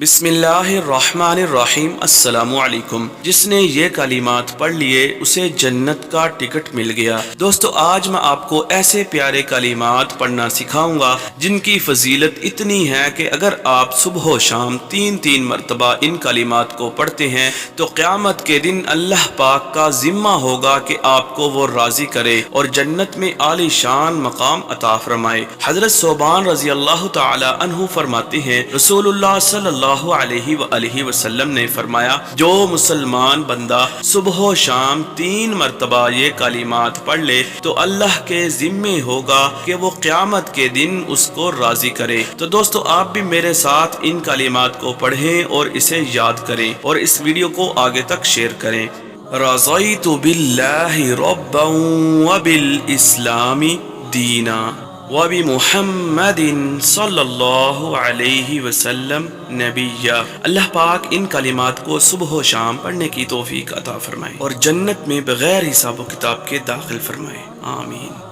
بسم اللہ الرحمن الرحیم۔ السلام علیکم۔ جس نے یہ کلمات پڑھ لیے اسے جنت کا ٹکٹ مل گیا۔ دوستو، آج میں آپ کو ایسے پیارے کلمات پڑھنا سکھاؤں گا جن کی فضیلت اتنی ہے کہ اگر آپ صبح و شام تین مرتبہ ان کلمات کو پڑھتے ہیں تو قیامت کے دن اللہ پاک کا ذمہ ہوگا کہ آپ کو وہ راضی کرے اور جنت میں عالی شان مقام عطا فرمائے۔ حضرت ثوبان رضی اللہ تعالی عنہ فرماتے ہیں، رسول اللہ صلی اللہ علیہ وآلہ وسلم نے فرمایا، جو مسلمان بندہ صبح و شام 3 مرتبہ یہ کلمات پڑھ لے تو اللہ کے ذمے ہوگا کہ وہ قیامت کے دن اس کو راضی کرے۔ تو دوستو، آپ بھی میرے ساتھ ان کلمات کو پڑھیں اور اسے یاد کریں اور اس ویڈیو کو آگے تک شیئر کریں۔ رضیت باللہ ربا وبالاسلام دینا وبمحمد صلی اللہ علیہ وسلم نبیہ۔ اللہ پاک ان کلمات کو صبح و شام پڑھنے کی توفیق عطا فرمائے اور جنت میں بغیر حساب و کتاب کے داخل فرمائے، آمین۔